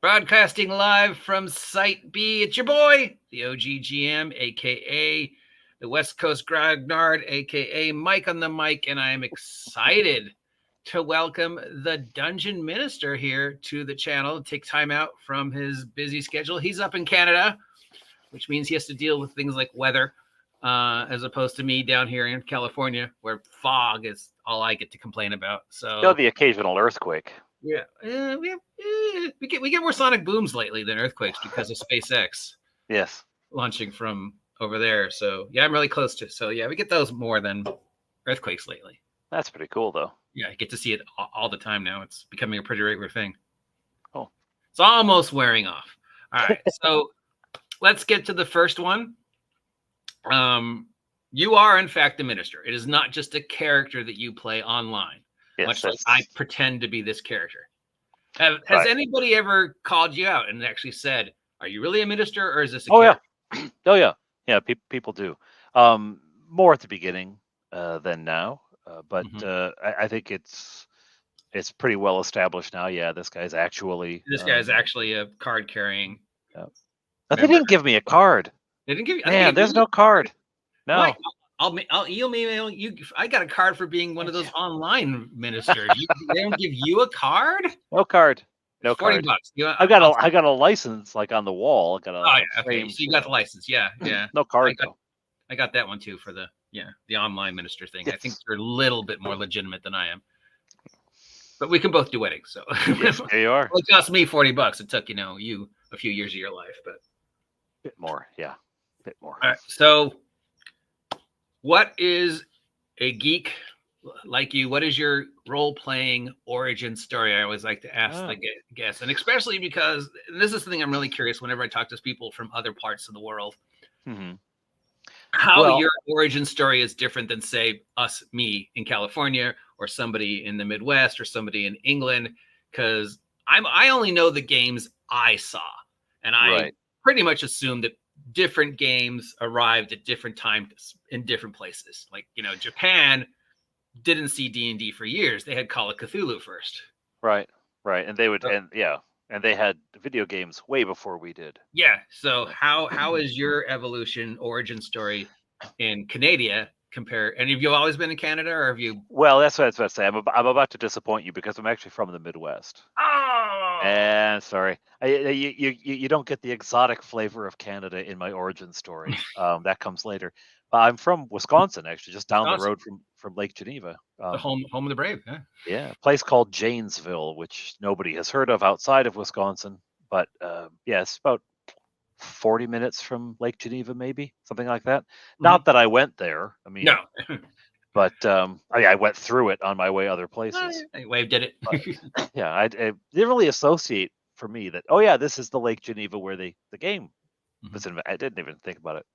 Broadcasting live from Site B. It's your boy, the OGGM, a.k.a. the Westcoast Grognard, a.k.a. Mike on the mic, and I am excited to welcome the Dungeon Minister here to the channel, take time out from his busy schedule. He's up in Canada, which means he has to deal with things like weather, as opposed to me down here in California, where fog is all I get to complain about. So the occasional earthquake. Yeah, we get more sonic booms lately than earthquakes because of SpaceX. Yes, launching from over there. So yeah, I'm really close to. So yeah, we get those more than earthquakes lately. That's pretty cool, though. Yeah, I get to see it all the time now. It's becoming a pretty regular thing. Oh, it's almost wearing off. All right, so let's get to the first one. You are in fact a minister. It is not just a character that you play online. yes, much like I pretend to be this character. Has anybody ever called you out and actually said, "Are you really a minister, or is this a character?" Yeah, yeah. People do. More at the beginning than now, but I think it's pretty well established now. Yeah, this guy's actually a card carrying. Yeah. But they didn't give me a card. They didn't give you. Man, there's no card. No. Why? I'll email you. I got a card for being one of those online ministers. They don't give you a card? No card. No $40. I got a license like on the wall. I got a okay. So you got the license. Yeah. No card though. I got that one too for the online minister thing. Yes. I think they're a little bit more legitimate than I am. But we can both do weddings, so yes, there you are. Well, it cost me $40. It took you a few years of your life, but a bit more, yeah, a bit more. All right, so what is a geek like you? What is your role-playing origin story? I always like to ask the guests, and especially because this is something I'm really curious whenever I talk to people from other parts of the world. Mm-hmm. How your origin story is different than, say, me in California, or somebody in the Midwest, or somebody in England, because I only know the games I saw, and I pretty much assume that different games arrived at different times in different places. Like, Japan didn't see D&D for years. They had Call of Cthulhu first. Right. And they would, and they had video games way before we did. Yeah. So how is your evolution origin story in Canada compare? And have you always been in Canada, or have you? Well, that's what I was about to say. I'm about to disappoint you because I'm actually from the Midwest. Oh. And sorry, you don't get the exotic flavor of Canada in my origin story. That comes later. I'm from Wisconsin, actually, just down the road from Lake Geneva. The home of the brave. Huh? Yeah, a place called Janesville, which nobody has heard of outside of Wisconsin. But it's about 40 minutes from Lake Geneva, maybe something like that. Mm-hmm. Not that I went there. I mean, no. But I went through it on my way other places. I waved at it. But, yeah, I didn't really associate for me that, this is the Lake Geneva where the game was in. I didn't even think about it.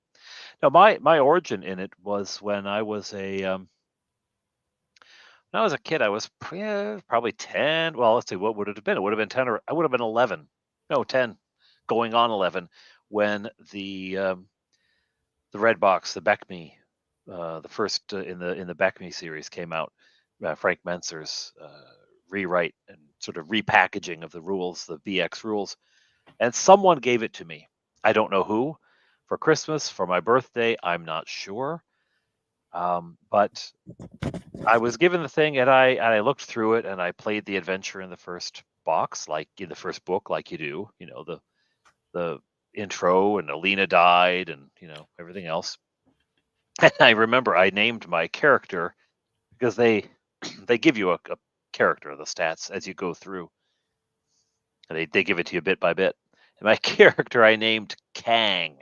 No, my origin in it was when I was a kid. I was probably 10. Well, let's see, what would it have been? It would have been 10, or I would have been 11. No, 10, going on 11, when the Red Box, the BECME, the first in the BECME series came out. Frank Mentzer's rewrite and sort of repackaging of the rules, the VX rules, and someone gave it to me. I don't know who. For Christmas, for my birthday, I'm not sure. But I was given the thing, and I looked through it, and I played the adventure in the first box, like in the first book, like you do. The intro, and Alina died, and everything else. And I remember I named my character because they give you a character, the stats, as you go through. And they give it to you bit by bit. And my character I named Kang.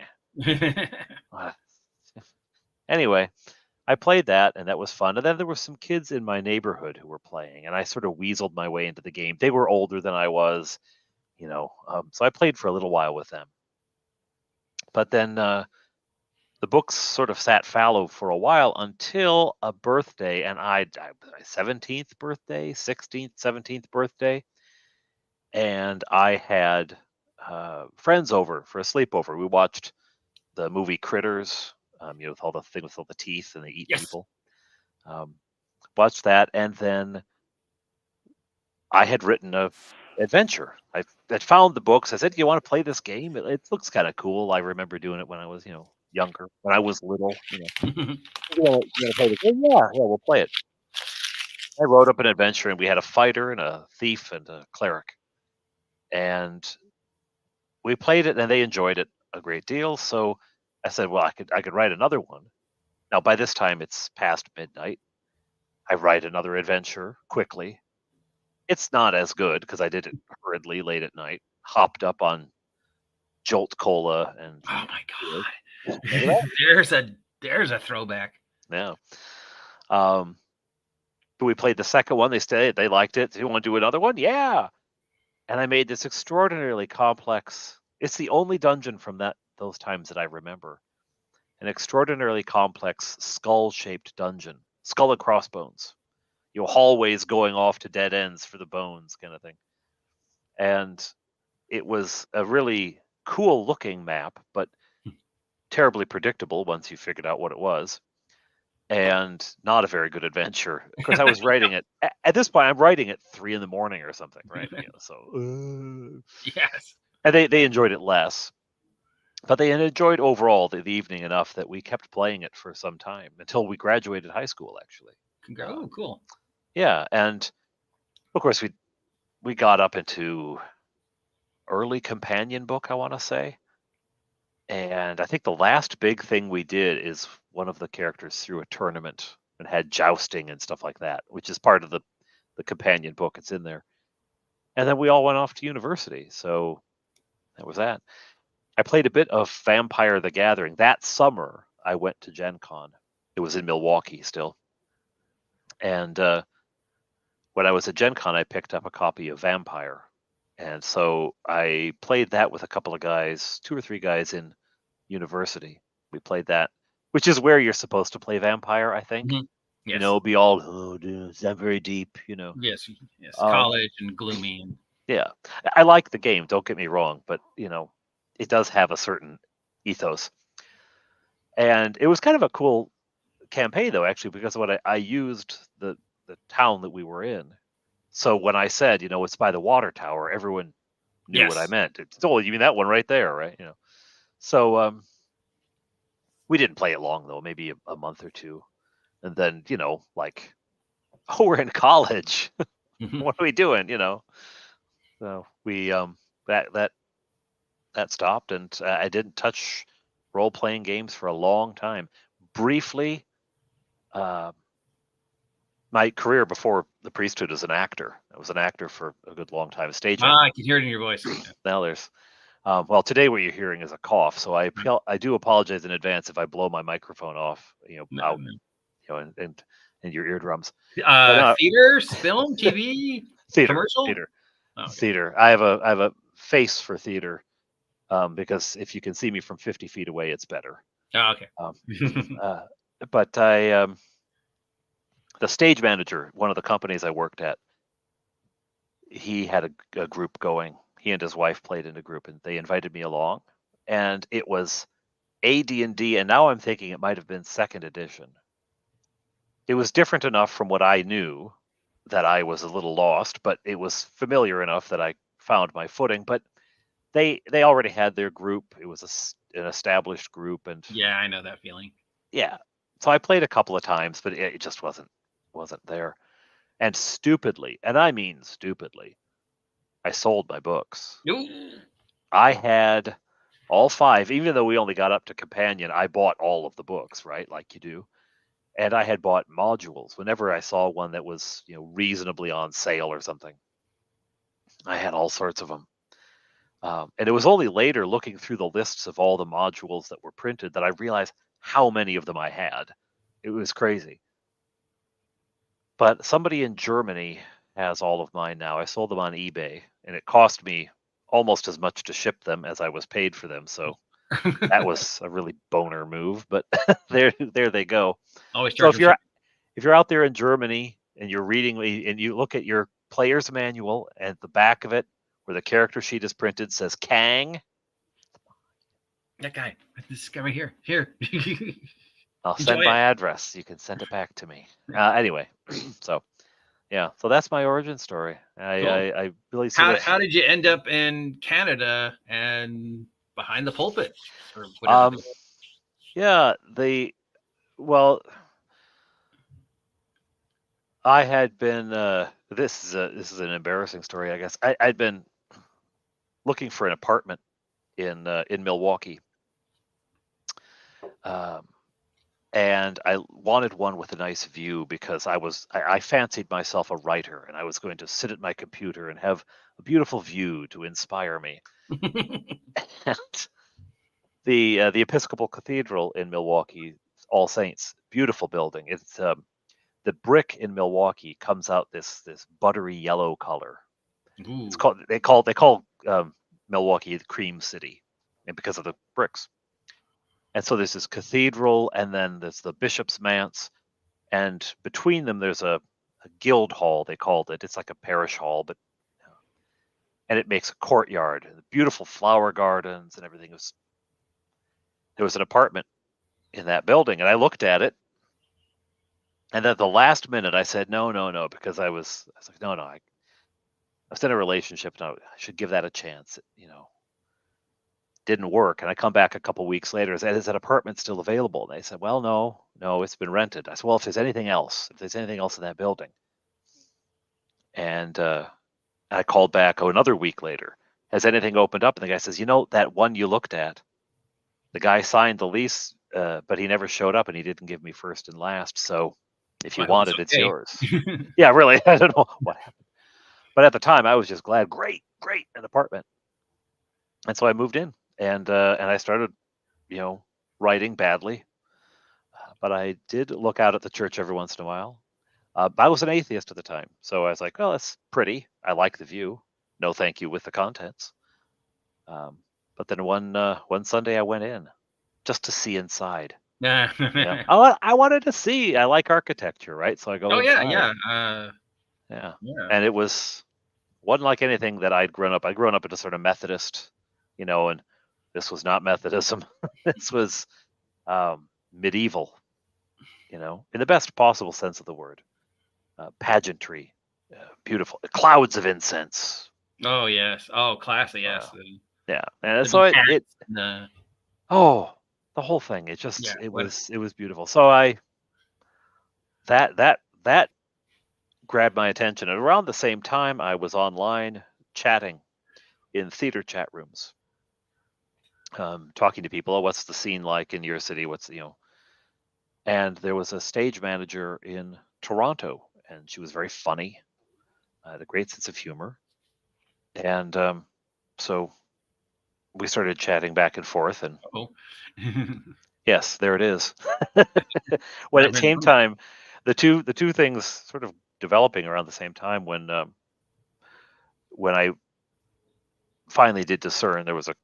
Anyway, I played that, and that was fun. And then there were some kids in my neighborhood who were playing, and I sort of weaseled my way into the game. They were older than I was, so I played for a little while with them. But then the books sort of sat fallow for a while until a birthday, and my 17th birthday, 16th, 17th birthday, and I had friends over for a sleepover. We watched the movie Critters, with all the thing with all the teeth and they eat people. Watched that, and then I had written a adventure. I found the books. I said, "You want to play this game? It looks kind of cool." I remember doing it when I was, younger, when I was little. You want to play the game? Yeah, we'll play it. I wrote up an adventure, and we had a fighter and a thief and a cleric, and we played it, and they enjoyed it a great deal. So I said, "Well, I could write another one." Now, by this time, it's past midnight. I write another adventure quickly. It's not as good because I did it hurriedly late at night, hopped up on Jolt Cola, and oh my god, there's a throwback. Yeah. But we played the second one. They liked it. Do you want to do another one? Yeah. And I made this extraordinarily complex. It's the only dungeon from those times that I remember. An extraordinarily complex skull-shaped dungeon, skull and crossbones. Hallways going off to dead ends for the bones, kind of thing. And it was a really cool-looking map, but terribly predictable once you figured out what it was. And not a very good adventure. Of course, I was writing it at this point. I'm writing at 3 a.m. or something, right? Yes. And they enjoyed it less, but they enjoyed overall the evening enough that we kept playing it for some time until we graduated high school. Actually, Oh, cool. Yeah, and of course we got up into early companion book, I want to say. And I think the last big thing we did is one of the characters threw a tournament and had jousting and stuff like that, which is part of the companion book. It's in there. And then we all went off to university. So that was that. I played a bit of Vampire the Gathering. That summer, I went to Gen Con. It was in Milwaukee still. And when I was at Gen Con, I picked up a copy of Vampire. And so I played that with a couple of guys, 2 or 3 guys in university. We played that, which is where you're supposed to play Vampire, I think. Yes. Be all, oh, dude, is that very deep, Yes, college and gloomy. Yeah, I like the game, don't get me wrong, but, it does have a certain ethos. And it was kind of a cool campaign, though, actually, because what I used the town that we were in. So when I said, it's by the water tower, everyone knew what I meant. It's, oh, you mean that one right there, right? So we didn't play it long, though, maybe a month or two. And then, like, oh, we're in college. What are we doing? So we that stopped, and I didn't touch role-playing games for a long time. Briefly, my career before the priesthood as an actor. I was an actor for a good long time. Stage actor. I can hear it in your voice. Now there's well, today what you're hearing is a cough, so I do apologize in advance if I blow my microphone off, out, and your eardrums. Theater, film, TV, theater, commercial, theater, oh, okay. Theater. I have a face for theater, because if you can see me from 50 feet away, it's better. Oh, okay. But I, the stage manager, one of the companies I worked at, he had a group going. He and his wife played in a group, and they invited me along. And it was AD&D, and now I'm thinking it might have been 2nd edition. It was different enough from what I knew that I was a little lost, but it was familiar enough that I found my footing. But they already had their group. It was an established group, and yeah, I know that feeling. Yeah, so I played a couple of times, but it just wasn't there. And stupidly, and I mean stupidly, I sold my books. Ooh. I had all 5, even though we only got up to companion. I bought all of the books, right, like you do. And I had bought modules whenever I saw one that was, reasonably on sale or something. I had all sorts of them. And it was only later, looking through the lists of all the modules that were printed, that I realized how many of them I had. It was crazy. But somebody in Germany has all of mine now. I sold them on eBay, and it cost me almost as much to ship them as I was paid for them. So that was a really boner move, but there they go. Always so if you're out there in Germany and you're reading and you look at your player's manual, and at the back of it, where the character sheet is printed, says Kang. That guy, this guy right here. Here. I'll send my address. You can send it back to me. Anyway, so Yeah, so that's my origin story. Cool. I really see that. How did you end up in Canada and behind the pulpit or whatever? Yeah, well, I had been. This is an embarrassing story, I guess. I'd been looking for an apartment in Milwaukee, um, and I wanted one with a nice view because I fancied myself a writer, and I was going to sit at my computer and have a beautiful view to inspire me. And the Episcopal Cathedral in Milwaukee, All Saints, beautiful building. It's the brick in Milwaukee comes out this buttery yellow color. Ooh. It's called they call Milwaukee the Cream City, and because of the bricks. And so there's this cathedral, and then there's the bishop's manse, and between them there's a guild hall. They called it. It's like a parish hall, but and it makes a courtyard, beautiful flower gardens, and everything. There was an apartment in that building, and I looked at it, and at the last minute I said no, because I was like no, I was in a relationship, and I should give that a chance. Didn't work, and I come back a couple weeks later. Is that apartment still available? And they said, well, no, it's been rented. I said, well, if there's anything else in that building, and I called back another week later. Has anything opened up? And the guy says, that one you looked at, the guy signed the lease, but he never showed up, and he didn't give me first and last. So if you want it, it's yours. Yeah, really. I don't know what happened. But at the time, I was just glad. Great, an apartment. And so I moved in, and I started, writing badly. But I did look out at the church every once in a while. I was an atheist at the time, so I was like, "Well, that's pretty. I like the view. No, thank you with the contents." But then one Sunday I went in just to see inside. I wanted to see. I like architecture, right? So I go. Oh inside. Yeah. And it wasn't like anything that I'd grown up. I'd grown up in a sort of Methodist, and this was not Methodism. This was medieval, in the best possible sense of the word. Pageantry, beautiful clouds of incense. Oh yes. Oh, classy. Yes. Yeah, and so the whole thing. It was beautiful. So that grabbed my attention. And around the same time, I was online chatting in theater chat rooms, talking to people. Oh, what's the scene like in your city? And there was a stage manager in Toronto, and she was very funny, had a great sense of humor. And so we started chatting back and forth, and yes, there it is. When it came time, the two things sort of developing around the same time. When I finally did discern, there was a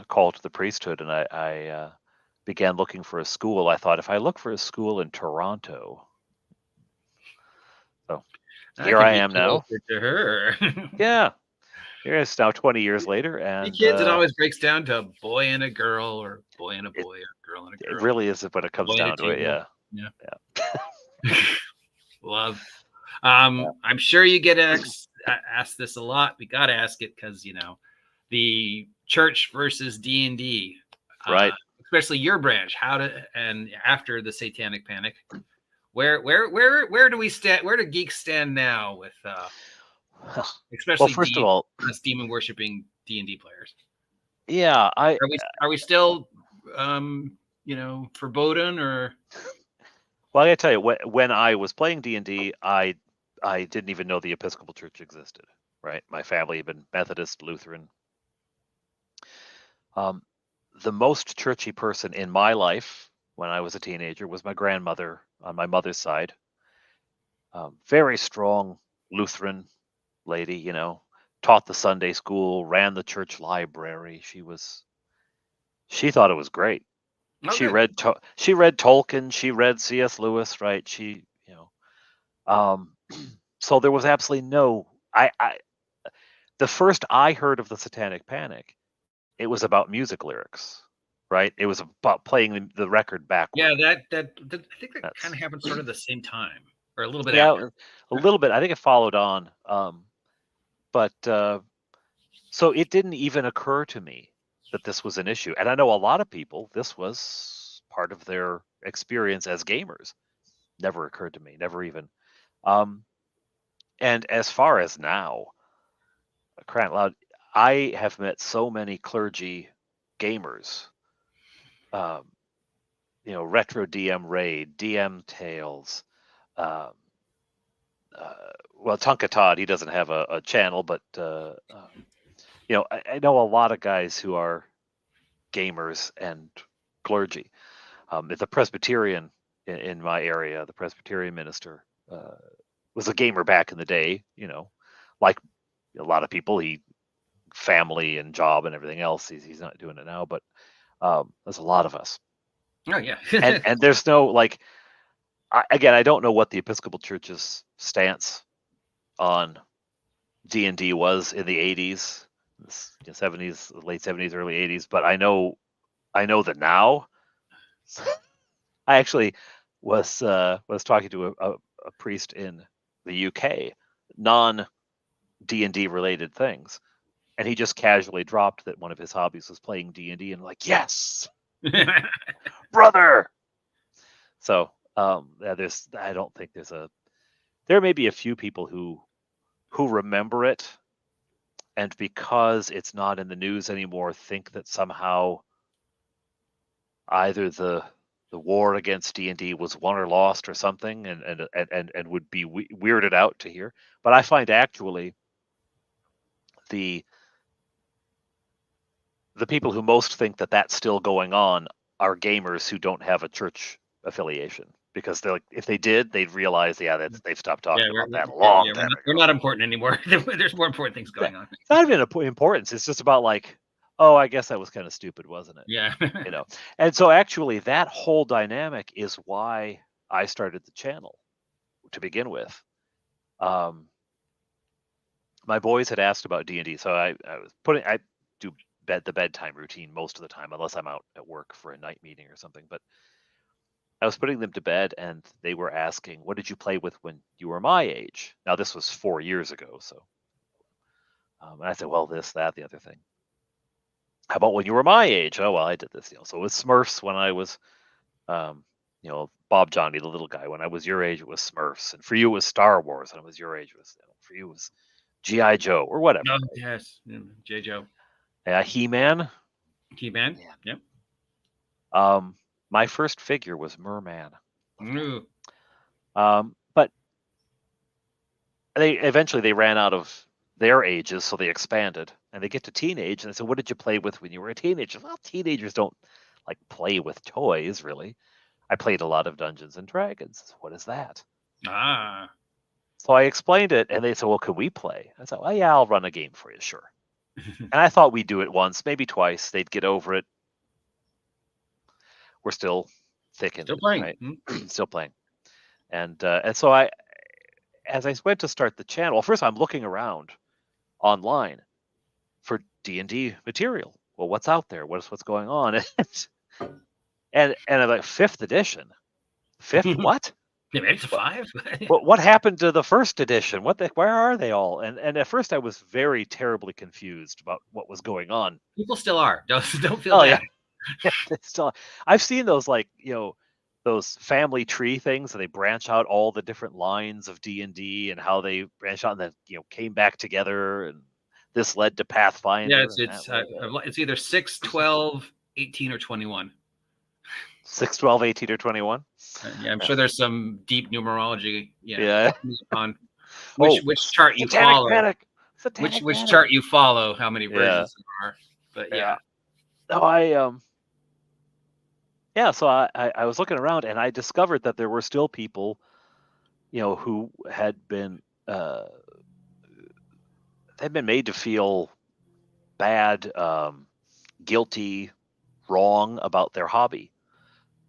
call to the priesthood, and I began looking for a school. I thought, if I look for a school in Toronto, so here I am now. To her. Yeah. Here it is now, 20 years later, and the kids, it always breaks down to a boy and a girl, or boy and a boy, or girl and a girl. It really is when it comes down to it. Yeah. Love. I'm sure you get asked this a lot. We got to ask it because the church versus D&D, right? Especially your branch. And after the Satanic Panic, where do we stand? Where do geeks stand now with? Especially, well, first of all, demon worshipping D&D players. Yeah, are we still, forbidden or? Well, I gotta tell you, when I was playing D&D, I didn't even know the Episcopal Church existed. Right, my family had been Methodist, Lutheran. The most churchy person in my life when I was a teenager was my grandmother on my mother's side. Very strong Lutheran lady, taught the Sunday school, ran the church library. She thought it was great. Okay. She read Tolkien, she read C.S. Lewis, right? So there was absolutely no. The first I heard of the Satanic Panic, it was about music lyrics, right? It was about playing the record backwards. Yeah, I think that kind of happened sort of the same time. or a little bit Yeah, after? a little bit. I think it followed on. But so it didn't even occur to me that this was an issue. And I know a lot of people, this was part of their experience as gamers. Never occurred to me, never even. And as far as now, crying out loud, I have met so many clergy gamers. Retro DM Raid, DM Tales. Um, well, Tonka Todd, he doesn't have a channel, but I know a lot of guys who are gamers and clergy. The Presbyterian in my area, the Presbyterian minister, was a gamer back in the day. Like a lot of people, he family and job and everything else. He's not doing it now, but there's a lot of us. Oh yeah. and there's no I don't know what the Episcopal Church's stance on D&D was in the 80s, 70s, late 70s, early 80s, but I know that now. I actually was talking to a priest in the UK, non D&D related things, and he just casually dropped that one of his hobbies was playing D&D, and like, yes, brother. So I don't think there may be a few people who remember it, and because it's not in the news anymore, think that somehow either the war against D&D was won or lost or something, and would be weirded out to hear. But I find actually the people who most think that that's still going on are gamers who don't have a church affiliation, because they're like, if they did, they'd realize, they've stopped talking about that a long time ago. We're not important anymore. There's more important things going on. It's not even importance. It's just about like, oh, I guess that was kind of stupid, wasn't it? Yeah. And so actually that whole dynamic is why I started the channel to begin with. My boys had asked about D&D, so I do the bedtime routine most of the time, unless I'm out at work for a night meeting or something. But I was putting them to bed, and they were asking, what did you play with when you were my age? Now, this was 4 years ago, so. And I said, well, this, that, the other thing. How about when you were my age? Oh, well, I did this. So with Smurfs when I was, Bob Johnny, the little guy. When I was your age, it was Smurfs. And for you, it was Star Wars. And I was your age, for you, it was G.I. Joe or whatever. Oh, yes. J. Joe. Yeah, He-Man. He-Man? Yeah. Yep. My first figure was Merman. Ooh. But they eventually ran out of their ages, so they expanded, and they get to teenage, and they said, what did you play with when you were a teenager? Well, teenagers don't like play with toys, really. I played a lot of Dungeons and Dragons. What is that? So I explained it, and they said, well, can we play? I said, well, yeah, I'll run a game for you, sure. And I thought we'd do it once, maybe twice. They'd get over it. We're still thick in Still playing. Right? Still playing. And so as I went to start the channel, well, first I'm looking around online for D&D material. Well, what's out there? What's going on? and I'm like, 5th edition. 5th what? They made it to 5? What happened to the 1st edition? Where are they all? And at first I was very terribly confused about what was going on. People still are. Don't feel bad. Yeah. Still, I've seen those those family tree things, and they branch out all the different lines of D&D and how they branch out and then came back together, and this led to Pathfinder. Yeah, it's either 6, 12, 18, or 21. 6, 12, 18, or 21. Yeah, I'm sure there's some deep numerology. Yeah. On which chart you follow. Which chart you follow, how many versions there are. But yeah. No, so I was looking around, and I discovered that there were still people, who had been made to feel bad, guilty, wrong about their hobby,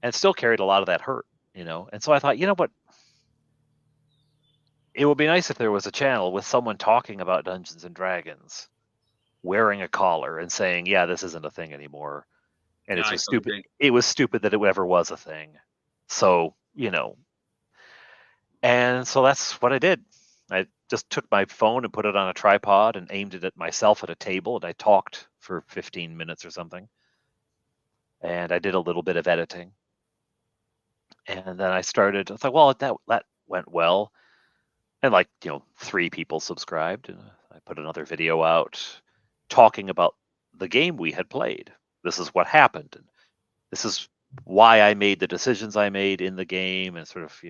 and still carried a lot of that hurt, And so I thought, what? It would be nice if there was a channel with someone talking about Dungeons and Dragons, wearing a collar and saying, yeah, this isn't a thing anymore. And it's just stupid. It was stupid that it ever was a thing. So, And so that's what I did. I just took my phone and put it on a tripod and aimed it at myself at a table, and I talked for 15 minutes or something. And I did a little bit of editing. And then I thought, well, that went well. And 3 people subscribed, and I put another video out talking about the game we had played. This is what happened, and this is why I made the decisions I made in the game, and sort of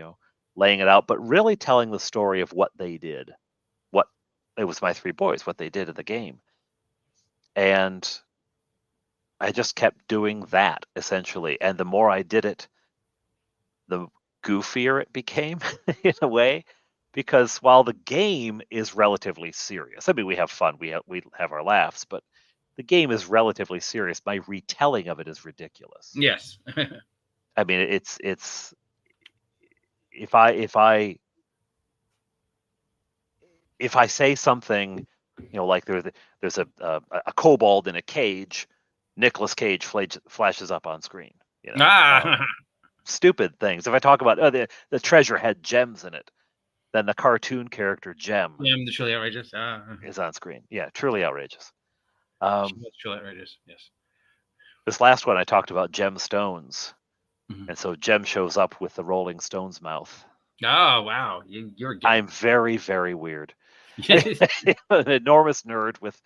laying it out, but really telling the story of what they did. It was my 3 boys, what they did in the game. And I just kept doing that, essentially. And the more I did it, the goofier it became in a way, because while the game is relatively serious, I mean, we have fun, we have our laughs, but the game is relatively serious. My retelling of it is ridiculous. Yes. I mean, it's if I say something, like there's a kobold in a cage, Nicolas Cage flashes up on screen. Stupid things. If I talk about the treasure had gems in it, then the cartoon character Gem, the truly outrageous, is on screen. Yeah, truly outrageous. Truly outrageous. Yes. This last one I talked about gemstones, Mhm. and so Gem shows up with the Rolling Stones mouth. Oh wow, you're. I'm very, very weird. An enormous nerd with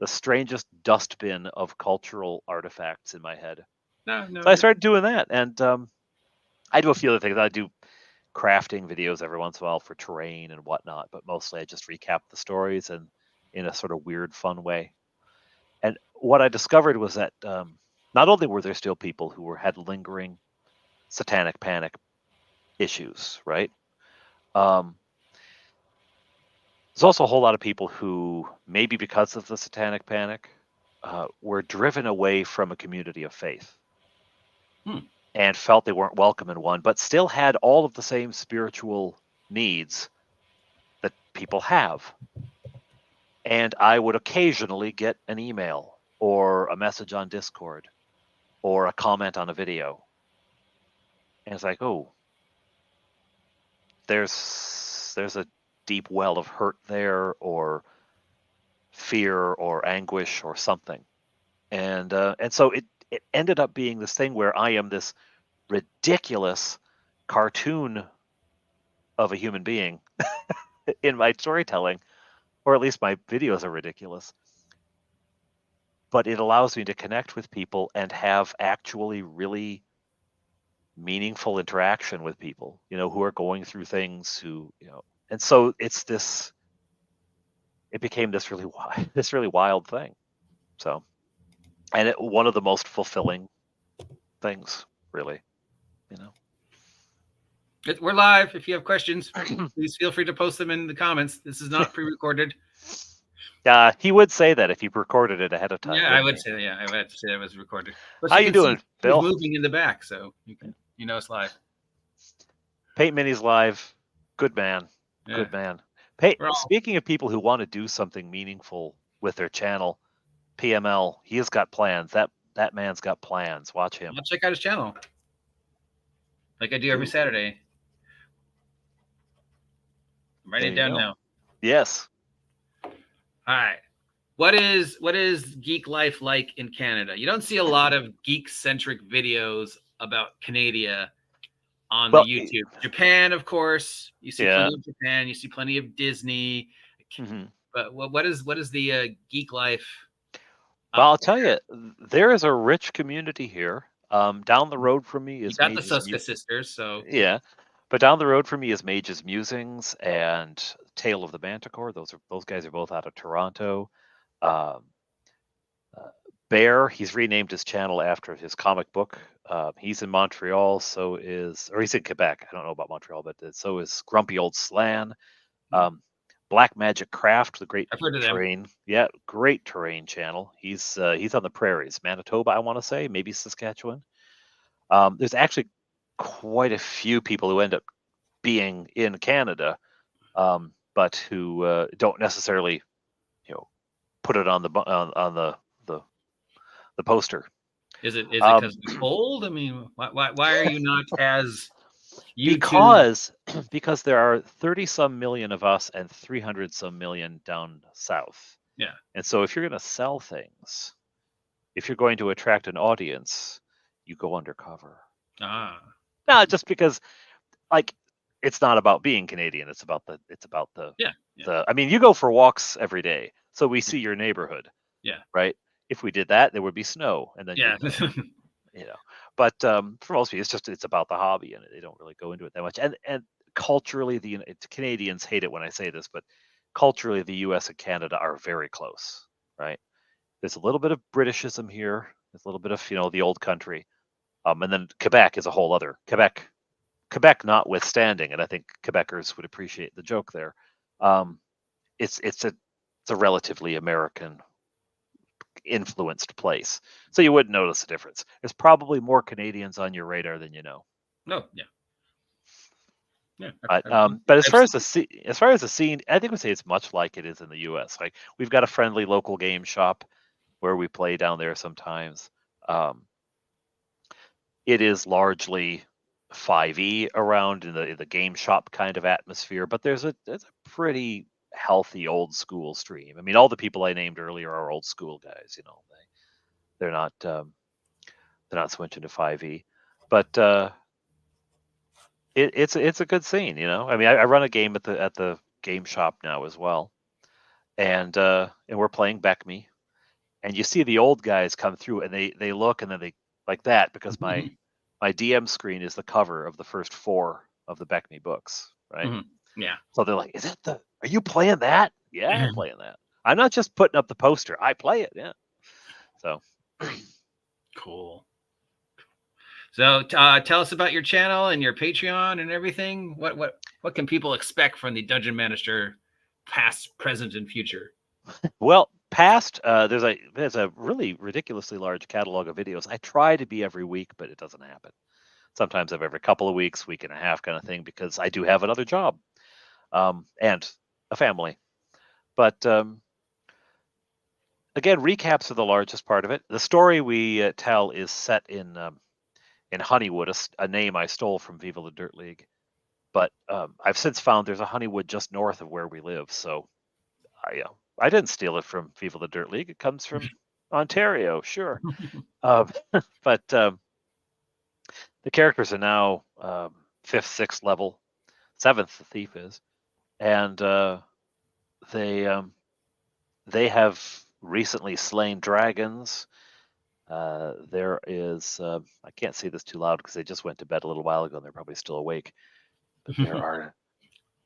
the strangest dustbin of cultural artifacts in my head. No. So I started doing that, and I do a few other things. I do crafting videos every once in a while for terrain and whatnot, but mostly I just recap the stories and in a sort of weird, fun way. And what I discovered was that not only were there still people who had lingering satanic panic issues, right? There's also a whole lot of people who, maybe because of the satanic panic, were driven away from a community of faith. And felt they weren't welcome in one, but still had all of the same spiritual needs that people have. And I would occasionally get an email or a message on Discord or a comment on a video. And it's like, oh, there's a deep well of hurt there, or fear or anguish or something. And so it ended up being this thing where I am this ridiculous cartoon of a human being in my storytelling, or at least my videos are ridiculous. But it allows me to connect with people and have actually really meaningful interaction with people, who are going through things, and so it became this really wild thing. So, and one of the most fulfilling things, really, We're live. If you have questions, please feel free to post them in the comments. This is not pre-recorded. He would say that if he recorded it ahead of time. Yeah, I would say that. Yeah, I would have to say that it was recorded. But How you doing, Bill? Moving in the back, so you know it's live. Peyton Mini's live. Good man. Yeah. Good man. Speaking of people who want to do something meaningful with their channel, PML, he has got plans. That man's got plans. Watch him. I'll check out his channel, like I do every Saturday. I'm writing it down now. Yes. All right. What is geek life like in Canada? You don't see a lot of geek-centric videos about Canada on the YouTube. Japan, of course, you see plenty of Japan. You see plenty of Disney. Mm-hmm. But what is the geek life? Well, I'll tell you, there is a rich community here. Down the road from me is the Suska sisters. So yeah, but down the road from me is Mage's Musings and Tale of the Manticore. Those guys are both out of Toronto. Bear, he's renamed his channel after his comic book. He's in Montreal, he's in Quebec. I don't know about Montreal, but so is Grumpy Old Slan. Black Magic Craft, the great terrain. Yeah, great terrain channel. He's on the prairies, Manitoba, I want to say, maybe Saskatchewan. There's actually quite a few people who end up being in Canada, but who don't necessarily, put it on the poster. Is it because it's cold? I mean, why are you not as YouTube. Because there are 30 some million of us and 300 some million down south. Yeah. And so if you're going to sell things, if you're going to attract an audience, you go undercover. Not just because, like, it's not about being Canadian. It's about the Yeah. I mean, you go for walks every day, so we see your neighborhood. Yeah. Right. If we did that, there would be snow, and then Yeah. you know. But for most people, it's about the hobby, and they don't really go into it that much. And culturally, Canadians hate it when I say this, but culturally, the U.S. and Canada are very close. Right. There's a little bit of Britishism here. There's a little bit of the old country, and then Quebec is a whole other Quebec notwithstanding, and I think Quebecers would appreciate the joke there. It's a relatively American influenced place, so you wouldn't notice a difference. There's probably more Canadians on your radar than you know. No, yeah. But as far as the scene, I think we'd say it's much like it is in the U.S. Like, we've got a friendly local game shop where we play down there sometimes. It is largely 5e around in the game shop kind of atmosphere, but there's a pretty healthy old school stream. I mean, all the people I named earlier are old school guys. They're not switching to 5e, but it's a good scene. I mean, I run a game at the game shop now as well, and we're playing Beck Me, and you see the old guys come through, and they look, and then they like that because my DM screen is the cover of the first 4 of the Beck Me books, right? Mm-hmm. Yeah. So they're like, are you playing that? Yeah, I'm playing that. I'm not just putting up the poster. I play it. Yeah. So. Cool. So tell us about your channel and your Patreon and everything. What can people expect from the Dungeon Minister, past, present, and future? Well, past, there's a really ridiculously large catalog of videos. I try to be every week, but it doesn't happen. Sometimes I'm every couple of weeks, week and a half kind of thing, because I do have another job and a family. But again, recaps are the largest part of it. The story we tell is set in Honeywood, a name I stole from Viva la Dirt League. But I've since found there's a Honeywood just north of where we live. So I didn't steal it from Viva la Dirt League. It comes from Ontario, sure. But the characters are now 5th, 6th level, 7th the thief is, and they have recently slain dragons. There is I can't say this too loud because they just went to bed a little while ago and they're probably still awake. But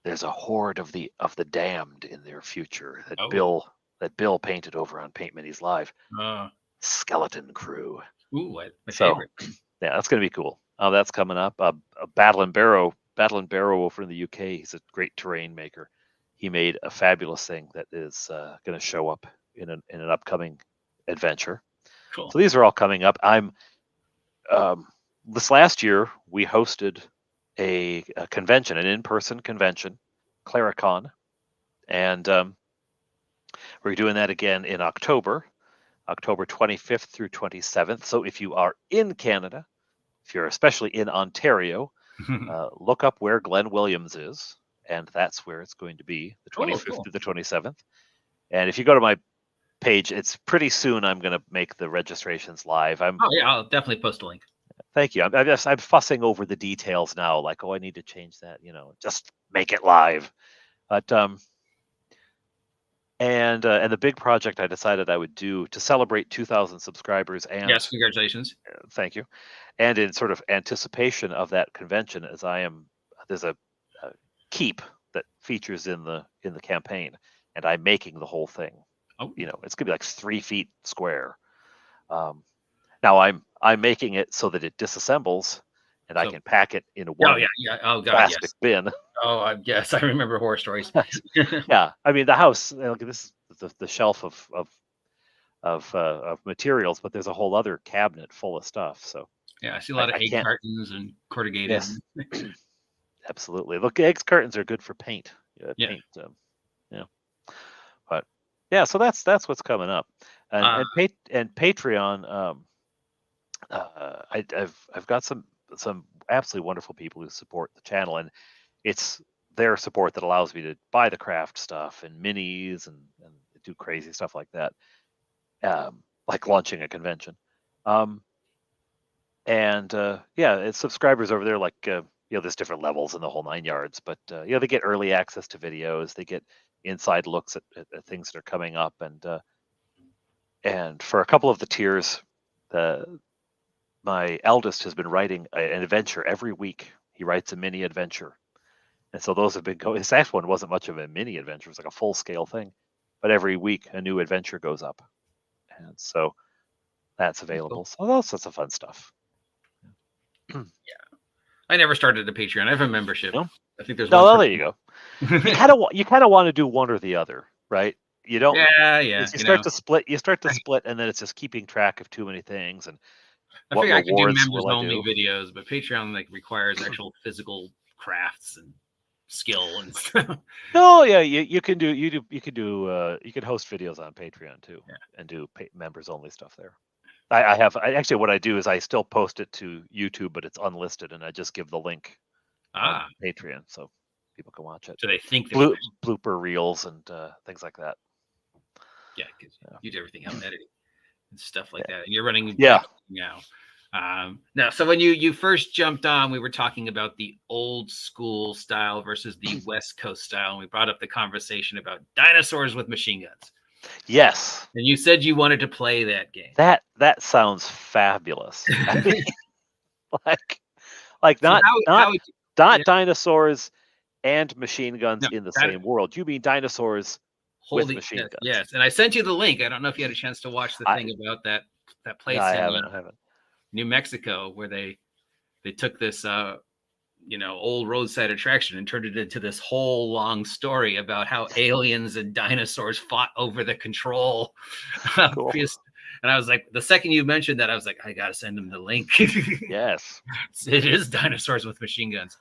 there's a horde of the damned in their future that Bill painted over on Paint Minis Live. Skeleton Crew. Ooh, my favorite. Yeah, that's gonna be cool. That's coming up. Battle and Barrow over in the UK. He's a great terrain maker. He made a fabulous thing that is going to show up in an upcoming adventure. Cool. So these are all coming up. This last year we hosted a convention, an in-person convention, Claricon, and we're doing that again in October 25th through 27th. So if you are in Canada, if you're especially in Ontario, look up where Glenn Williams is, and that's where it's going to be, the 25th through the 27th. And if you go to my page, it's pretty soon I'm going to make the registrations live. I'll definitely post a link. Thank you. I'm fussing over the details now, like, I need to change that, just make it live. But and the big project I decided I would do to celebrate 2,000 subscribers, and yes, congratulations. Thank you. And in sort of anticipation of that convention, there's a keep that features in the campaign, and I'm making the whole thing. It's gonna be like 3 feet square. Now I'm making it so that it disassembles, and I can pack it in one plastic bin. Oh, yes, I remember horror stories. Yeah, I mean, the house. This is the shelf of materials, but there's a whole other cabinet full of stuff. So yeah, I see a lot of egg cartons and corrugated. Yes. Absolutely. Look, egg cartons are good for paint. Paint. But yeah, so that's what's coming up, and Patreon. I've got some absolutely wonderful people who support the channel, and it's their support that allows me to buy the craft stuff and minis and do crazy stuff like that, like launching a convention. It's subscribers over there, like there's different levels in the whole 9 yards, but they get early access to videos, they get inside looks at things that are coming up, and for a couple of the tiers, my eldest has been writing an adventure every week. He writes a mini adventure, and so those have been going. His last one wasn't much of a mini adventure; it was like a full scale thing, but every week a new adventure goes up, and so that's available. So those sorts of fun stuff. Yeah, I never started a Patreon. I have a membership. No? I think there's no. There you go. You kind of want to do one or the other, right? You don't. Yeah. You start to split. You start to split, and then it's just keeping track of too many things. And I figure I could do members only videos, but Patreon requires actual physical crafts and skill and stuff. No, yeah, you can host videos on Patreon too, and do members only stuff there. Actually what I do is I still post it to YouTube, but it's unlisted, and I just give the link on Patreon so people can watch it. So they think blooper reels and things like that. Yeah, because you do everything out editing and stuff like that, and you're running now. Now, so when you first jumped on, we were talking about the old school style versus the West Coast style, and we brought up the conversation about dinosaurs with machine guns. Yes. And you said you wanted to play that game. That sounds fabulous. I mean, like not dinosaurs and machine guns in the same world. You mean dinosaurs with machine guns? Yes, and I sent you the link. I don't know if you had a chance to watch the thing about that place. I haven't. New Mexico, where they took this old roadside attraction and turned it into this whole long story about how aliens and dinosaurs fought over the control. Cool. And I was like, the second you mentioned that, I was like, I gotta send him the link. Yes, it is dinosaurs with machine guns.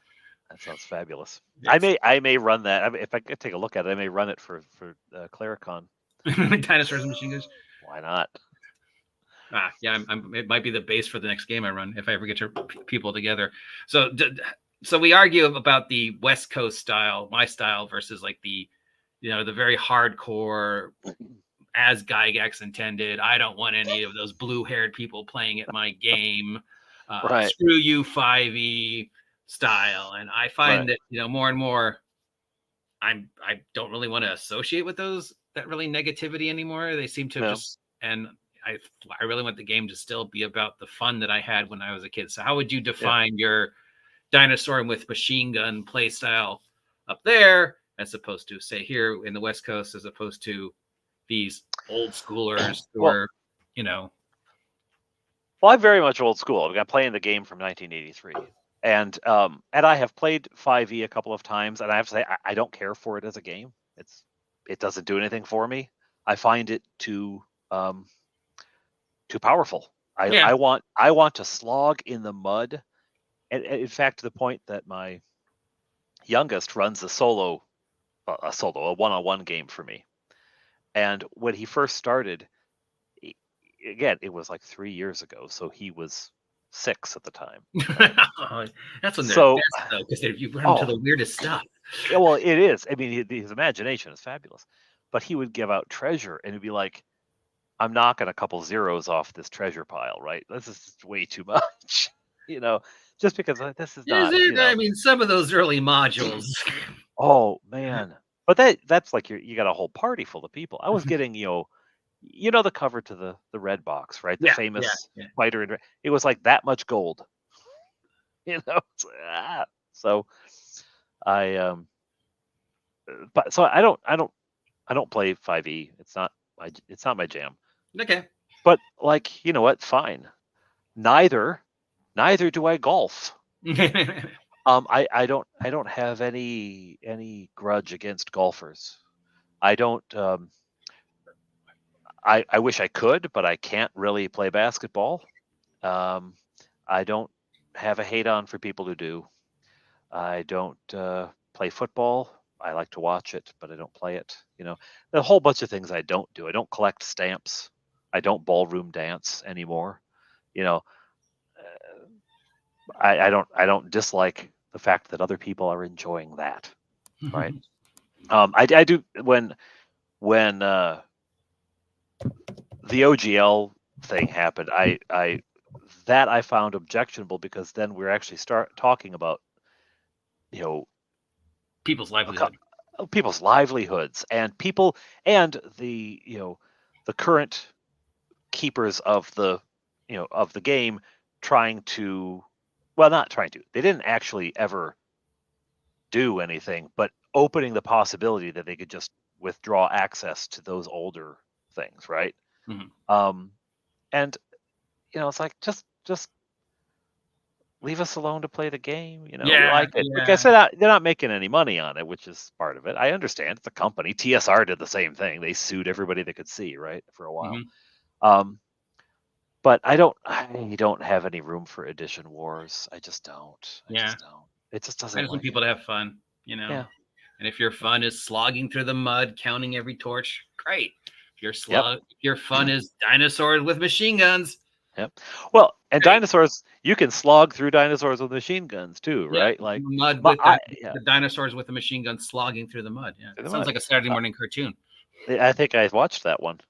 That sounds fabulous. Yes. I may run that. If I could take a look at it, I may run it for Claricon. Dinosaurs and machine guns. Why not? It might be the base for the next game I run if I ever get your people together. So we argue about the West Coast style, my style, versus like the very hardcore, as Gygax intended. I don't want any of those blue-haired people playing at my game. Right. Screw you, 5e style. And I find that more and more, I don't really want to associate with that really negativity anymore. They seem to just I really want the game to still be about the fun that I had when I was a kid. So how would you define your dinosaur with machine gun play style up there, as opposed to, say, here in the West Coast, as opposed to these old schoolers who are, Well, I'm very much old school. I'm playing the game from 1983. And I have played 5e a couple of times, and I have to say I don't care for it as a game. It doesn't do anything for me. I find it too powerful. I want to slog in the mud, and in fact, to the point that my youngest runs a one-on-one game for me. And when he first started, again, it was like 3 years ago, so he was 6 at the time. That's when they're best, though, because you run into the weirdest stuff. Yeah, well, it is. I mean, his imagination is fabulous, but he would give out treasure, and it'd be like, I'm knocking a couple zeros off this treasure pile, right? This is just way too much, just because this is not. I mean, some of those early modules. Oh man, but that's like you got a whole party full of people. I was getting the cover to the red box, right? The famous fighter. It was like that much gold. So I don't play 5e. It's not my jam. Okay. But like, you know what? Fine. Neither do I golf. I don't have any grudge against golfers. I don't. I wish I could, but I can't really play basketball. I don't have a hate on for people who do. I don't play football. I like to watch it, but I don't play it. A whole bunch of things I don't do. I don't collect stamps. I don't dislike the fact that other people are enjoying that, right? I do when the OGL thing happened. I found objectionable because then we're actually start talking about People's livelihood. people's livelihoods and people and the the current keepers of the of the game trying to not trying to they didn't actually ever do anything but opening the possibility that they could just withdraw access to those older things, right? And it's like just leave us alone to play the game. Like I said, they're not making any money on it, which is part of it. I understand it's a company. TSR did the same thing. They sued everybody they could see, right, for a while. But I don't have any room for edition wars. I just don't. Just don't. It just doesn't. I just want people to have fun, Yeah. And if your fun is slogging through the mud, counting every torch, great. If your fun is dinosaurs with machine guns. Yep. Well, and dinosaurs, you can slog through dinosaurs with machine guns too, right? Like mud with the dinosaurs with the machine gun slogging through the mud. Yeah, it sounds like a Saturday morning cartoon. I think I watched that one.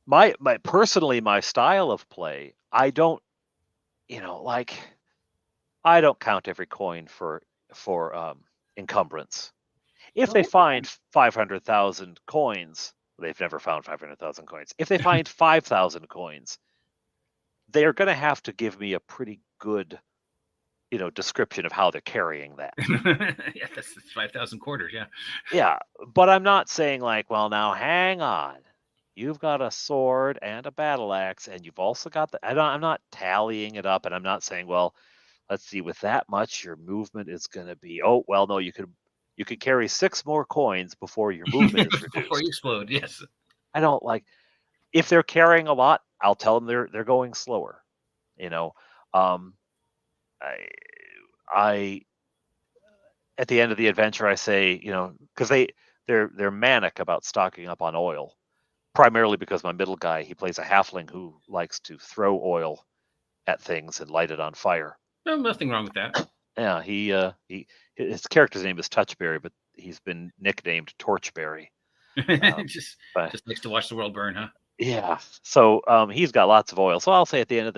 My personally, my style of play, I don't, I don't count every coin for encumbrance. If they find 500,000 coins, they've never found 500,000 coins. If they find 5,000 coins, they're going to have to give me a pretty good, description of how they're carrying that. Yeah, that's 5,000 quarters. Yeah. Yeah, but I'm not saying like, well, now hang on. You've got a sword and a battle axe, and you've also got I'm not tallying it up, and I'm not saying, well, let's see, with that much, your movement is going to be. Oh, well, no, you could carry 6 more coins before your movement is reduced. Before you explode, yes. I don't like if they're carrying a lot. I'll tell them they're going slower. I at the end of the adventure, I say, because they're manic about stocking up on oil, primarily because my middle guy, he plays a halfling who likes to throw oil at things and light it on fire. No, nothing wrong with that. Yeah, his character's name is Touchberry, but he's been nicknamed Torchberry. Just likes to watch the world burn, huh? Yeah. So he's got lots of oil. So I'll say at the end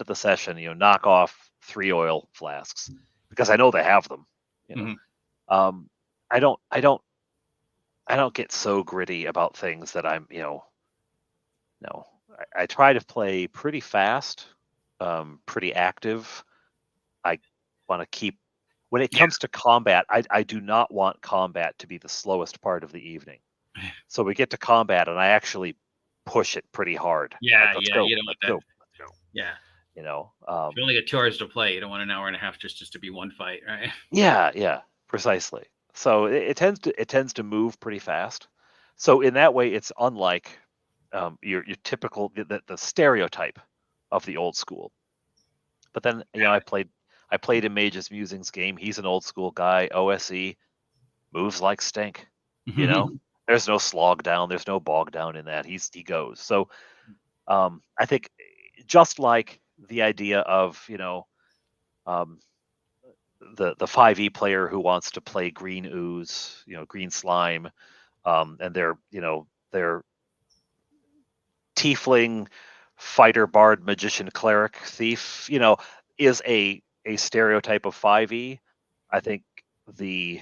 of the session, knock off 3 oil flasks because I know they have them. I don't get so gritty about things that I'm, no. I try to play pretty fast, pretty active. I want to keep when it comes to combat, I do not want combat to be the slowest part of the evening. So we get to combat and I actually push it pretty hard. Yeah, you don't want that. Let's go. Yeah. You only get 2 hours to play. You don't want an hour and a half just to be one fight, right? Yeah, precisely. So it tends to move pretty fast. So in that way, it's unlike your typical the stereotype of the old school. But then I played in Mage's Musings game. He's an old school guy. OSE moves like stink. There's no slog down. There's no bog down in that. He goes. So I think just like the idea of the 5e player who wants to play green ooze, green slime, and they're tiefling fighter bard magician cleric thief, is a stereotype of 5e. I think the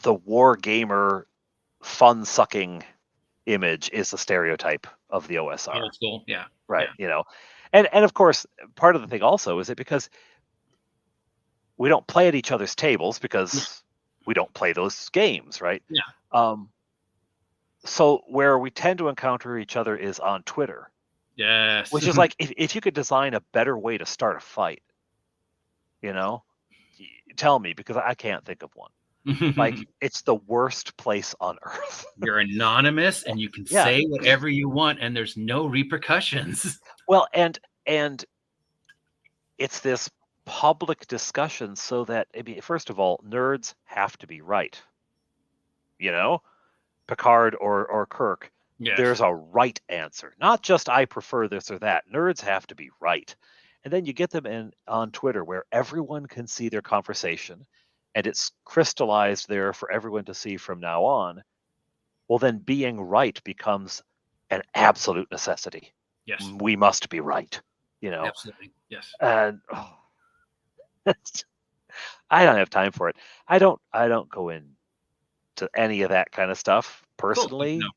war gamer fun sucking image is the stereotype of the OSR. Old school, yeah. Right. Yeah. And of course, part of the thing also is it because we don't play at each other's tables because we don't play those games, right? Yeah. So where we tend to encounter each other is on Twitter. Yes. Which is like if you could design a better way to start a fight, tell me because I can't think of one. Like it's the worst place on earth. You're anonymous and you can say whatever you want and there's no repercussions. Well, and it's this public discussion so that first of all, nerds have to be right. Picard or Kirk Yes. There's a right answer, not just I prefer this or that. Nerds have to be right. And then you get them on Twitter where everyone can see their conversation and it's crystallized there for everyone to see from now on. Well, then being right becomes an absolute necessity. Yes. We must be right, Absolutely. Yes. And I don't have time for it. I don't go into any of that kind of stuff personally. No.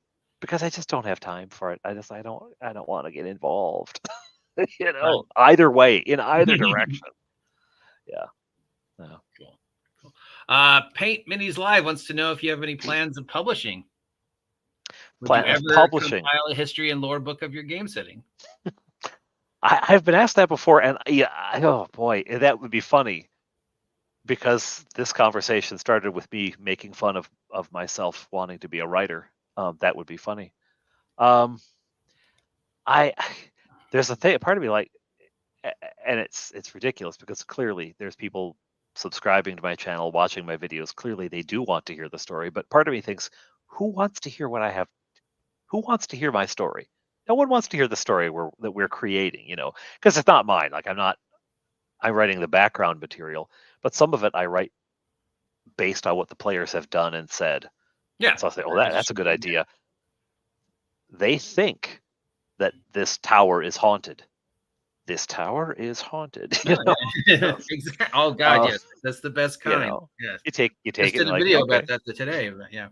Because I just don't have time for it. I don't want to get involved. Right. Either way, in either direction. Yeah. No. Cool. Paint Minis Live wants to know if you have any plans of publishing. Would you ever Publishing. compile a history and lore book of your game setting? I've been asked that before, and oh boy, that would be funny. Because this conversation started with me making fun of myself wanting to be a writer. That would be funny. There's a part of me like, and it's ridiculous because clearly there's people subscribing to my channel, watching my videos. Clearly they do want to hear the story, but part of me thinks, who wants to hear what I have? Who wants to hear my story? No one wants to hear the story that we're creating, because it's not mine. Like I'm writing the background material, but some of it I write based on what the players have done and said. Yeah. So I'll say, that's a good idea. They think that this tower is haunted. This tower is haunted. Exactly. Oh God, yes, that's the best kind. Yes. You take Just it did a like, video okay. about that today. Yeah.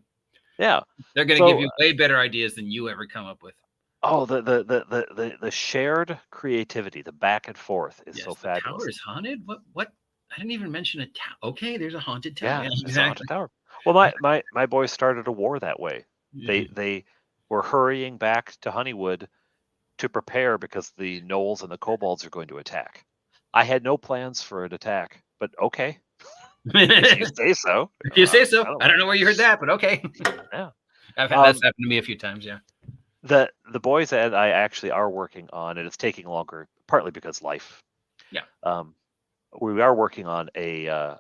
Yeah. They're going to give you way better ideas than you ever come up with. Oh, the shared creativity, the back and forth is so fabulous. The tower is haunted? What? I didn't even mention a tower. Okay, there's a haunted tower. Yeah, exactly. It's a haunted tower. Well, my boys started a war that way. They were hurrying back to Honeywood to prepare because the gnolls and the kobolds are going to attack. I had no plans for an attack, but okay. If you say so. If you say so. I don't know where you heard that, but okay. Yeah. That's happened to me a few times, yeah. The boys and I actually are working on, and it's taking longer, partly because life. Yeah. We are working on a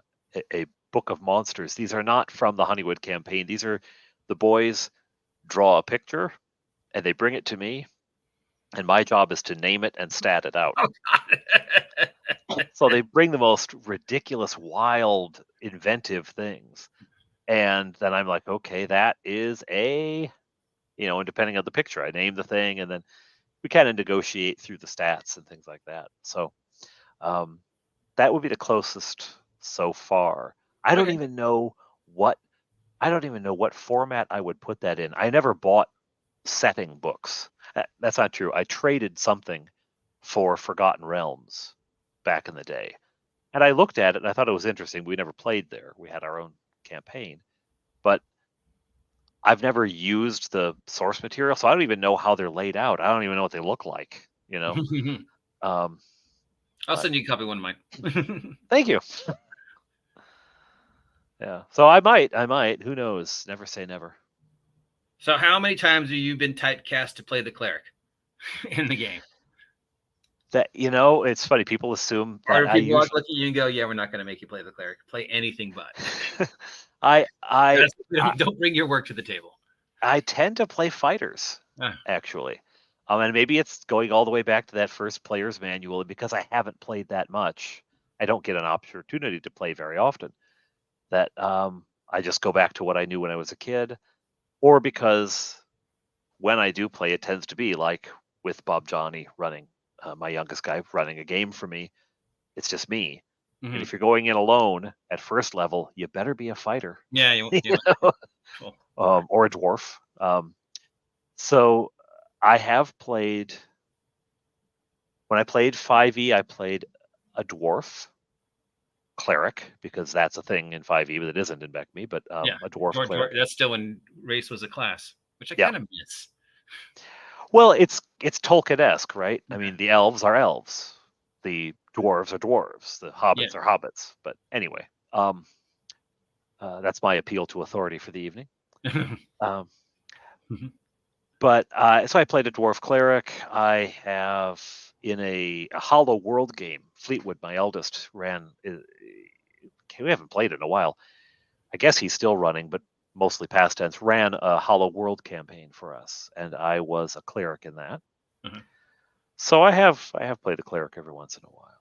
book of monsters. These are not from the Honeywood campaign. These are the boys draw a picture and they bring it to me, and my job is to name it and stat it out. Oh, God. So they bring the most ridiculous, wild, inventive things. And then I'm like, okay, that is and depending on the picture, I name the thing, and then we kind of negotiate through the stats and things like that. So that would be the closest so far. I don't even know what format I would put that in. I never bought setting books. That's not true. I traded something for Forgotten Realms back in the day. And I looked at it and I thought it was interesting. We never played there. We had our own campaign. But I've never used the source material, so I don't even know how they're laid out. I don't even know what they look like, I'll send you a copy of one of mine. Thank you. Yeah. So I might. Who knows? Never say never. So how many times have you been typecast to play the cleric in the game? That it's funny. People assume that or people look at you and go, "Yeah, we're not going to make you play the cleric. Play anything but." Don't bring your work to the table. I tend to play fighters, actually, and maybe it's going all the way back to that first player's manual. Because I haven't played that much, I don't get an opportunity to play very often. That I just go back to what I knew when I was a kid, or because when I do play, it tends to be like with Bob Johnny running, my youngest guy running a game for me. It's just me. Mm-hmm. And if you're going in alone at first level, you better be a fighter. Yeah, you know? Cool. Or a dwarf. So I have played. When I played 5e, I played a dwarf cleric, because that's a thing in 5e, but it isn't in BECME, but a dwarf cleric. That's still when race was a class, which I kind of miss. Well, it's Tolkien-esque, right? I mean, the elves are elves, the dwarves are dwarves, the hobbits are hobbits. But anyway, that's my appeal to authority for the evening. But so I played a dwarf cleric. I have in a Hollow World game, Fleetwood, my eldest, ran. We haven't played it in a while. I guess he's still running, but mostly past tense, ran a Hollow World campaign for us, and I was a cleric in that. Mhm. So I have played a cleric every once in a while.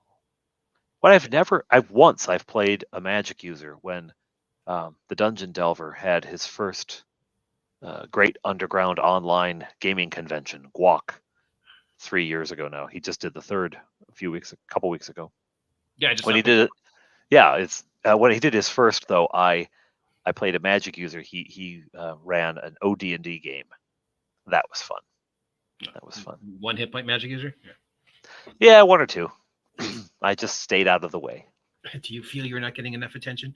But I've played a magic user when the Dungeon Delver had his first great underground online gaming convention, GWOC, 3 years ago now. He just did the third a couple weeks ago. Yeah, I just When saw he did it, yeah, it's when he did his first though. I played a magic user. He ran an OD&D game. That was fun. That was fun. One hit point magic user. Yeah, one or two. I just stayed out of the way. Do you feel you're not getting enough attention?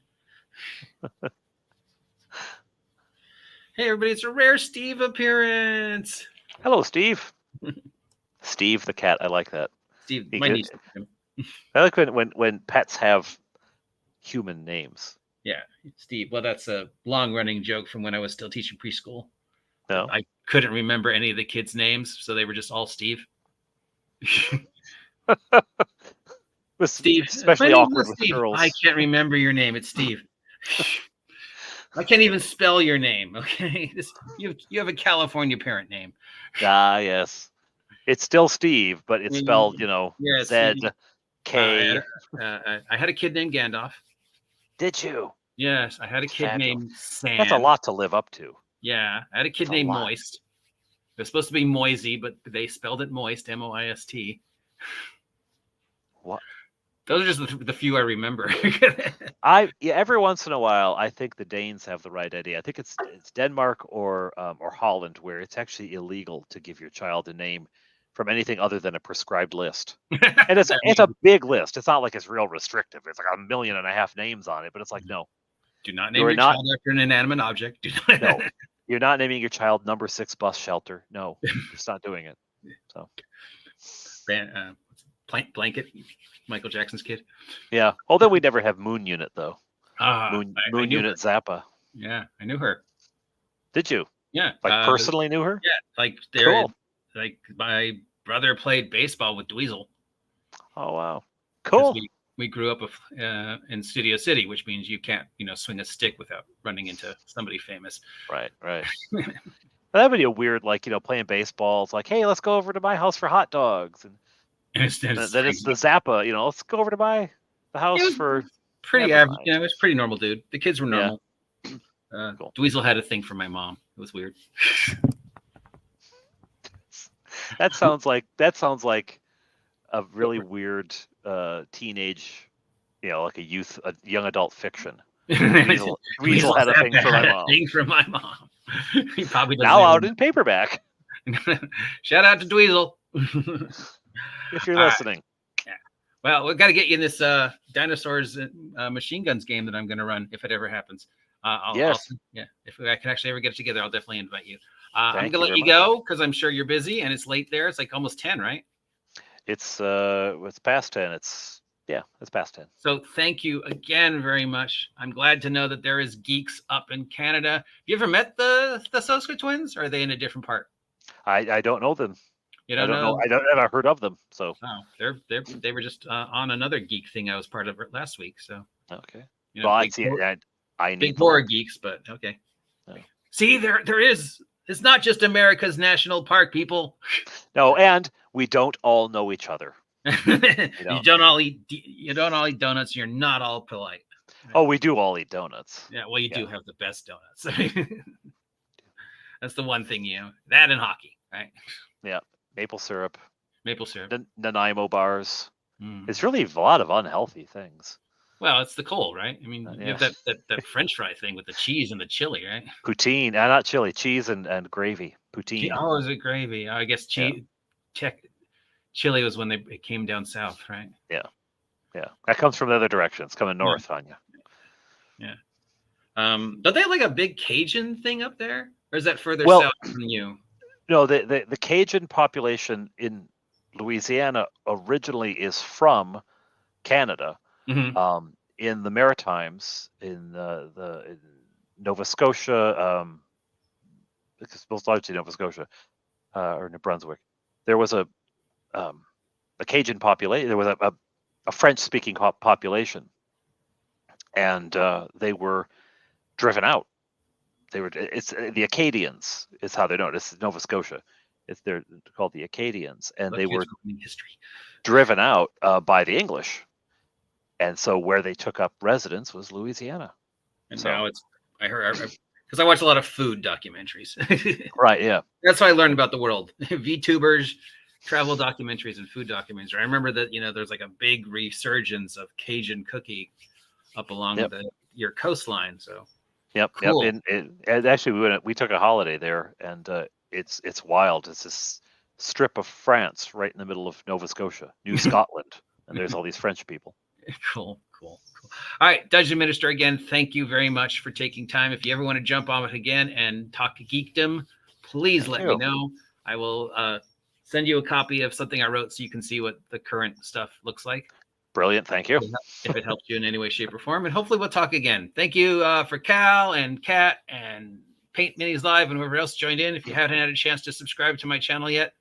Hey, everybody, it's a rare Steve appearance. Hello, Steve. Steve the cat. I like that. Steve, He my could- niece. I like when pets have human names. Yeah, Steve. Well, that's a long-running joke from when I was still teaching preschool. No, I couldn't remember any of the kids' names, so they were just all Steve. was Steve, especially my name awkward is with Steve. girls. I can't remember your name. It's Steve. I can't even spell your name. Okay, you have a California parent name. Ah, yes. It's still Steve, but it's spelled, Yeah, Z Steve. K. I had a kid named Gandalf. Did you? Yes, I had a kid Fabulous. named Sam. That's a lot to live up to. Yeah, I had a kid That's a named lot. Moist. It was supposed to be Moisey, but they spelled it Moist, Moist. What? Those are just the few I remember. Every once in a while, I think the Danes have the right idea. I think it's Denmark or Holland where it's actually illegal to give your child a name from anything other than a prescribed list. And it's a big list. It's not like it's real restrictive. It's like 1.5 million names on it, but it's like, no. Do not name your child after an inanimate object. No. You're not naming your child number 6 bus shelter. No, just not doing it. So Blanket, Michael Jackson's kid. Yeah. Although we never have Moon Unit though. Moon Unit Zappa. Yeah, I knew her. Did you? Yeah. Personally knew her? Yeah, like cool. Like my brother played baseball with Dweezil. Oh wow. Cool. We grew up in Studio City, which means you can't, swing a stick without running into somebody famous. Right. That'd be a weird, playing baseball. It's like, hey, let's go over to my house for hot dogs, and then it's the Zappa. Let's go over to the house for pretty average. It was pretty normal, dude. The kids were normal. Yeah. Cool. Dweezil had a thing for my mom. It was weird. That sounds like a really weird teenage, like a young adult fiction. Dweezil had a thing for my mom. Thing for my mom. He probably now out in paperback. Shout out to Dweezil. If you're listening. Yeah. Well, we've got to get you in this dinosaurs machine guns game that I'm going to run if it ever happens. Yes. If I can actually ever get it together, I'll definitely invite you. I'm going to let you much. go because I'm sure you're busy and it's late there. It's like almost 10, right? It's past 10. It's past 10. So thank you again very much. I'm glad to know that there is geeks up in Canada. Have you ever met the Soska twins? Or are they in a different part? I don't know them. You don't know? I don't ever heard of them. So they were just on another geek thing I was part of last week. So okay. Well, I see it. I need big horror geeks, but okay. No. See, there is. It's not just America's national park, people. No, and we don't all know each other. You don't all eat donuts. You're not all polite. Oh, we do all eat donuts. Yeah, well, you do have the best donuts. That's the one thing that and hockey, right? Yeah, maple syrup. Nanaimo bars. It's really a lot of unhealthy things. Well, it's the coal, right? I mean, you have that French fry thing with the cheese and the chili, right? Poutine, not chili, cheese and gravy. Poutine. Oh, is it gravy? I guess cheese. Chili was when it came down south, right? Yeah. That comes from the other direction. It's coming north on you. Yeah. Don't they have like a big Cajun thing up there, or is that further south from you? No, the Cajun population in Louisiana originally is from Canada. Mm-hmm. In the Maritimes, in Nova Scotia, it's most largely Nova Scotia or New Brunswick, there was a Cajun population. There was a French-speaking population, and they were driven out. It's the Acadians is how they're known. It's Nova Scotia. They're called the Acadians, and they were history driven out by the English, and so where they took up residence was Louisiana. And now I heard because I watch a lot of food documentaries. Right, yeah. That's how I learned about the world. VTubers, travel documentaries, and food documentaries. I remember that there's like a big resurgence of Cajun cookie up along your coastline. So cool. And actually, we took a holiday there, and it's wild. It's this strip of France right in the middle of Nova Scotia, New Scotland, and there's all these French people. Cool. All right, Dungeon Minister, again, thank you very much for taking time. If you ever want to jump on it again and talk geekdom, please let me know. I will send you a copy of something I wrote so you can see what the current stuff looks like. Brilliant, thank you. If it helps you in any way, shape, or form. And hopefully we'll talk again. Thank you for Cal and Kat and Paint Minis Live and whoever else joined in. If you haven't had a chance to subscribe to my channel yet,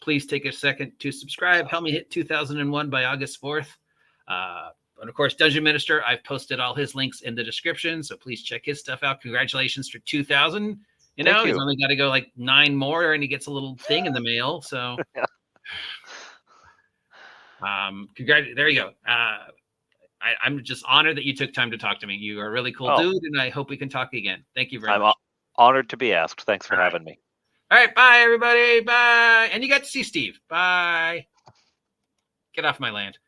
please take a second to subscribe. Help me hit 2001 by August 4th. And of course, Dungeon Minister, I've posted all his links in the description, so please check his stuff out. Congratulations for 2,000. He's only got to go like 9 more, and he gets a little thing in the mail. So, there you go. I'm just honored that you took time to talk to me. You are a really cool dude, and I hope we can talk again. Thank you very much. I'm honored to be asked. Thanks for having me. All right, bye, everybody. Bye. And you got to see Steve. Bye. Get off my land.